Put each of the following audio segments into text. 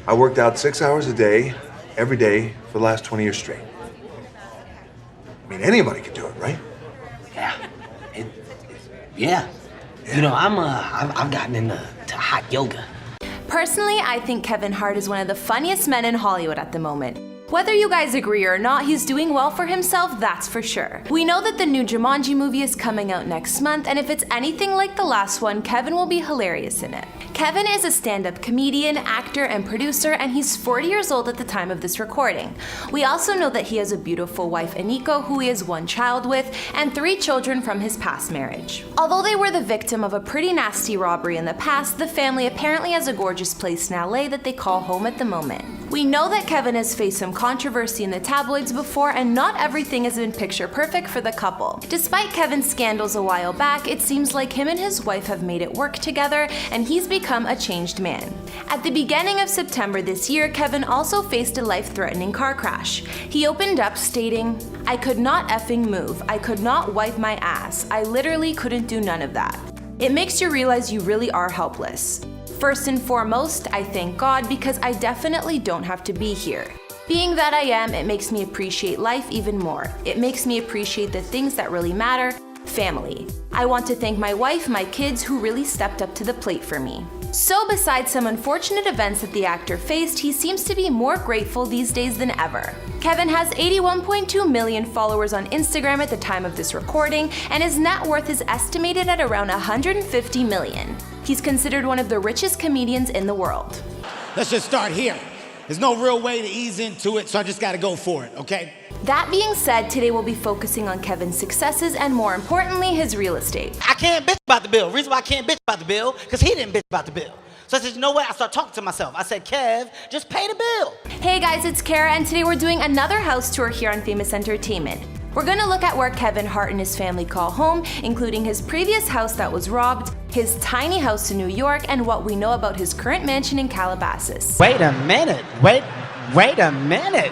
I worked out 6 hours a day, every day, for the last 20 years straight. I mean, anybody could do it, right? Yeah. Yeah. You know, I've gotten into hot yoga. Personally, I think Kevin Hart is one of the funniest men in Hollywood at the moment. Whether you guys agree or not, he's doing well for himself, that's for sure. We know that the new Jumanji movie is coming out next month, and if it's anything like the last one, Kevin will be hilarious in it. Kevin is a stand-up comedian, actor, and producer, and he's 40 years old at the time of this recording. We also know that he has a beautiful wife, Aniko, who he has one child with, and 3 children from his past marriage. Although they were the victim of a pretty nasty robbery in the past, the family apparently has a gorgeous place in LA that they call home at the moment. We know that Kevin has faced some controversy in the tabloids before, and not everything has been picture perfect for the couple. Despite Kevin's scandals a while back, it seems like him and his wife have made it work together, and he's become a changed man. At the beginning of September this year, Kevin also faced a life-threatening car crash. He opened up stating, "I could not effing move. I could not wipe my ass. I literally couldn't do none of that." It makes you realize you really are helpless. First and foremost, I thank God because I definitely don't have to be here. Being that I am, it makes me appreciate life even more. It makes me appreciate the things that really matter, family. I want to thank my wife, my kids, who really stepped up to the plate for me. So besides some unfortunate events that the actor faced, he seems to be more grateful these days than ever. Kevin has 81.2 million followers on Instagram at the time of this recording, and his net worth is estimated at around 150 million. He's considered one of the richest comedians in the world. Let's just start here. There's no real way to ease into it, so I just gotta go for it, okay? That being said, today we'll be focusing on Kevin's successes and, more importantly, his real estate. I can't bitch about the bill. Reason why I can't bitch about the bill, because he didn't bitch about the bill. So I said, you know what? I started talking to myself. I said, Kev, just pay the bill. Hey guys, it's Kara, and today we're doing another house tour here on Famous Entertainment. We're gonna look at where Kevin Hart and his family call home, including his previous house that was robbed, his tiny house in New York, and what we know about his current mansion in Calabasas. Wait a minute. Wait a minute.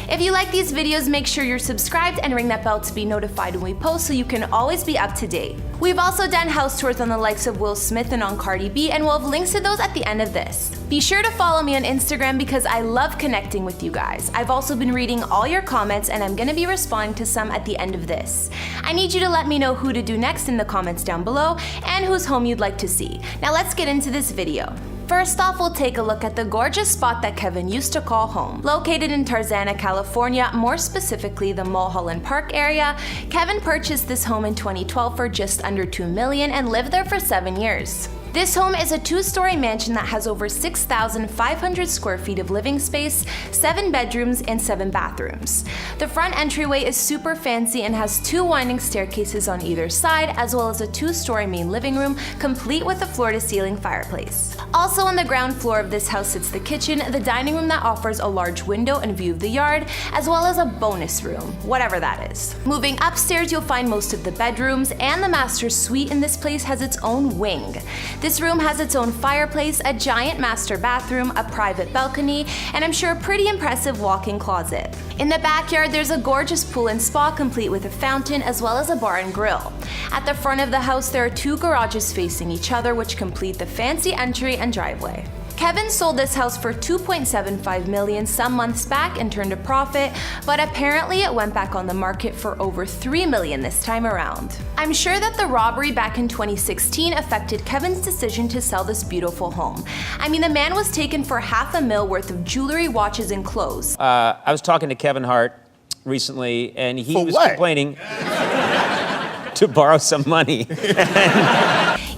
If you like these videos, make sure you're subscribed and ring that bell to be notified when we post so you can always be up to date. We've also done house tours on the likes of Will Smith and on Cardi B, and we'll have links to those at the end of this. Be sure to follow me on Instagram because I love connecting with you guys. I've also been reading all your comments, and I'm gonna be responding to some at the end of this. I need you to let me know who to do next in the comments down below and whose home you'd like to see. Now let's get into this video. First off, we'll take a look at the gorgeous spot that Kevin used to call home. Located in Tarzana, California, more specifically the Mulholland Park area, Kevin purchased this home in 2012 for just under $2 million and lived there for 7 years. This home is a 2-story mansion that has over 6,500 square feet of living space, 7 bedrooms, and 7 bathrooms. The front entryway is super fancy and has 2 winding staircases on either side, as well as a 2-story main living room, complete with a floor-to-ceiling fireplace. Also on the ground floor of this house sits the kitchen, the dining room that offers a large window and view of the yard, as well as a bonus room, whatever that is. Moving upstairs, you'll find most of the bedrooms, and the master suite in this place has its own wing. This room has its own fireplace, a giant master bathroom, a private balcony, and I'm sure a pretty impressive walk-in closet. In the backyard, there's a gorgeous pool and spa complete with a fountain as well as a bar and grill. At the front of the house, there are 2 garages facing each other which complete the fancy entry and driveway. Kevin sold this house for $2.75 million some months back and turned a profit, but apparently it went back on the market for over $3 million this time around. I'm sure that the robbery back in 2016 affected Kevin's decision to sell this beautiful home. I mean, the man was taken for $500,000 worth of jewelry, watches, and clothes. I was talking to Kevin Hart recently, and he was complaining to borrow some money.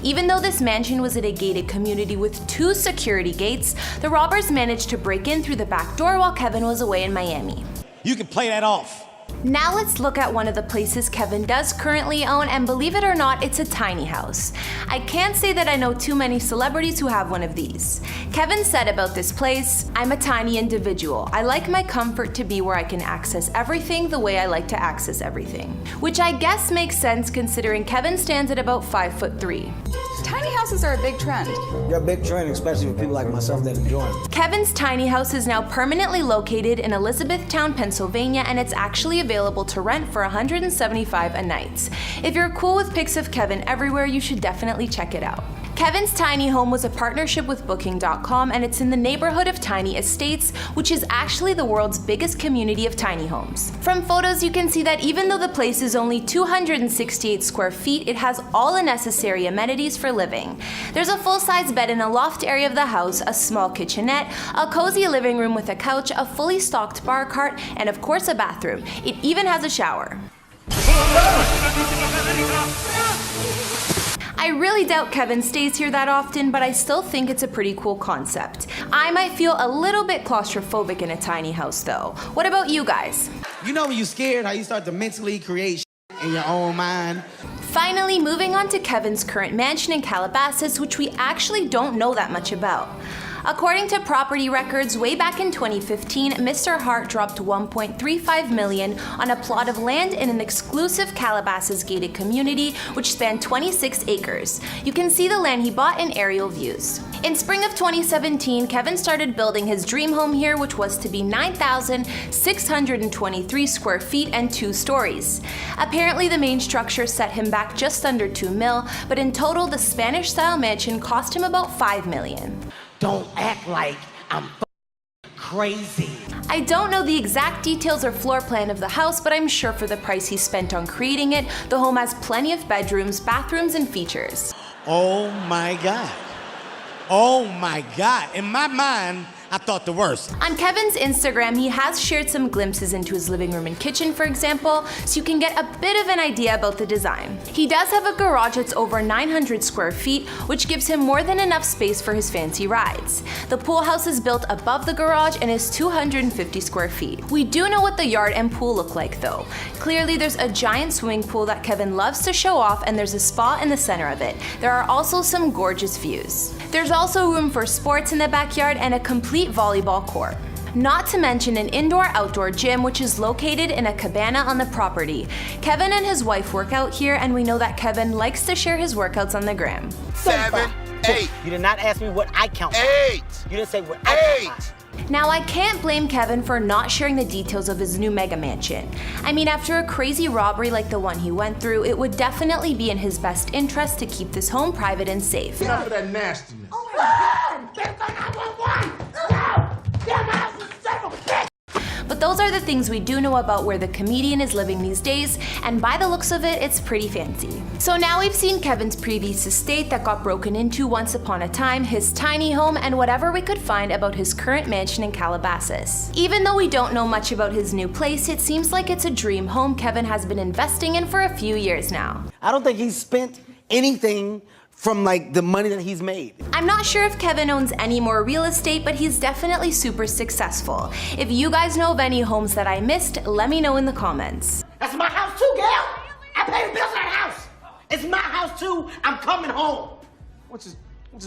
Even though this mansion was in a gated community with 2 security gates, the robbers managed to break in through the back door while Kevin was away in Miami. You can play that off. Now let's look at one of the places Kevin does currently own, and believe it or not, it's a tiny house. I can't say that I know too many celebrities who have one of these. Kevin said about this place, "I'm a tiny individual. I like my comfort to be where I can access everything the way I like to access everything." Which I guess makes sense considering Kevin stands at about 5'3". Tiny houses are a big trend. They're a big trend, especially for people like myself that enjoy them. Kevin's tiny house is now permanently located in Elizabethtown, Pennsylvania, and it's actually available to rent for $175 a night. If you're cool with pics of Kevin everywhere, you should definitely check it out. Kevin's tiny home was a partnership with Booking.com, and it's in the neighborhood of Tiny Estates, which is actually the world's biggest community of tiny homes. From photos, you can see that even though the place is only 268 square feet, it has all the necessary amenities for living. There's a full-size bed in a loft area of the house, a small kitchenette, a cozy living room with a couch, a fully stocked bar cart, and of course a bathroom. It even has a shower. I really doubt Kevin stays here that often, but I still think it's a pretty cool concept. I might feel a little bit claustrophobic in a tiny house though. What about you guys? You know when you're scared, how you start to mentally create in your own mind? Finally, moving on to Kevin's current mansion in Calabasas, which we actually don't know that much about. According to property records, way back in 2015, Mr. Hart dropped $1.35 million on a plot of land in an exclusive Calabasas gated community which spanned 26 acres. You can see the land he bought in aerial views. In spring of 2017, Kevin started building his dream home here, which was to be 9,623 square feet and 2 stories. Apparently, the main structure set him back just under $2 million, but in total, the Spanish-style mansion cost him about $5 million. Don't act like I'm crazy. I don't know the exact details or floor plan of the house, but I'm sure for the price he spent on creating it, the home has plenty of bedrooms, bathrooms, and features. Oh my God. Oh my God. In my mind, I thought the worst. On Kevin's Instagram, he has shared some glimpses into his living room and kitchen, for example, so you can get a bit of an idea about the design. He does have a garage that's over 900 square feet, which gives him more than enough space for his fancy rides. The pool house is built above the garage and is 250 square feet. We do know what the yard and pool look like though. Clearly, there's a giant swimming pool that Kevin loves to show off, and there's a spa in the center of it. There are also some gorgeous views. There's also room for sports in the backyard and a complete volleyball court. Not to mention an indoor-outdoor gym which is located in a cabana on the property. Kevin and his wife work out here, and we know that Kevin likes to share his workouts on the gram. 7, 8. You did not ask me what I count. 8. You didn't say what I count. Now, I can't blame Kevin for not sharing the details of his new mega mansion. I mean, after a crazy robbery like the one he went through, it would definitely be in his best interest to keep this home private and safe. Enough of that nastiness. Oh my God! There's a 911! No! Damn house is son of a bitch! But those are the things we do know about where the comedian is living these days, and by the looks of it, it's pretty fancy. So now we've seen Kevin's previous estate that got broken into once upon a time, his tiny home, and whatever we could find about his current mansion in Calabasas. Even though we don't know much about his new place, it seems like it's a dream home Kevin has been investing in for a few years now. I don't think he's spent anything from like the money that he's made. I'm not sure if Kevin owns any more real estate, but he's definitely super successful. If you guys know of any homes that I missed, let me know in the comments. That's my house too, Gail. I pay the bills in that house. It's my house too. I'm coming home. Which is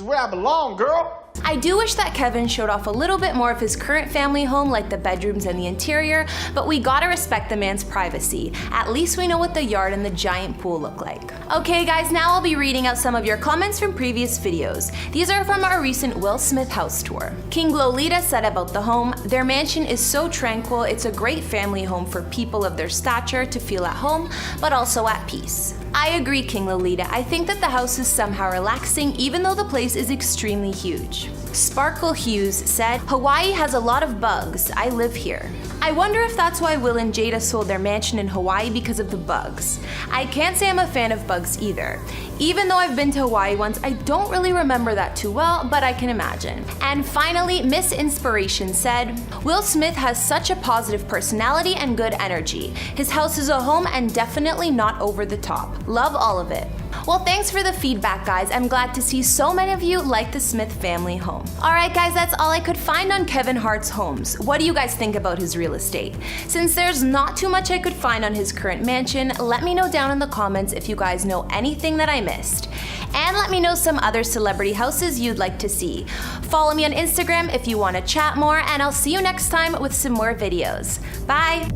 where I belong, girl. I do wish that Kevin showed off a little bit more of his current family home, like the bedrooms and the interior, but we gotta respect the man's privacy. At least we know what the yard and the giant pool look like. Okay guys, now I'll be reading out some of your comments from previous videos. These are from our recent Will Smith house tour. King Lolita said about the home, their mansion is so tranquil, it's a great family home for people of their stature to feel at home, but also at peace. I agree, King Lolita. I think that the house is somehow relaxing, even though the place is extremely huge. Sparkle Hughes said, Hawaii has a lot of bugs. I live here. I wonder if that's why Will and Jada sold their mansion in Hawaii, because of the bugs. I can't say I'm a fan of bugs either. Even though I've been to Hawaii once, I don't really remember that too well, but I can imagine. And finally, Miss Inspiration said, Will Smith has such a positive personality and good energy. His house is a home and definitely not over the top. Love all of it. Well, thanks for the feedback, guys. I'm glad to see so many of you like the Smith family home. Alright guys, that's all I could find on Kevin Hart's homes. What do you guys think about his real estate? Since there's not too much I could find on his current mansion, let me know down in the comments if you guys know anything that I missed. And let me know some other celebrity houses you'd like to see. Follow me on Instagram if you want to chat more, and I'll see you next time with some more videos. Bye!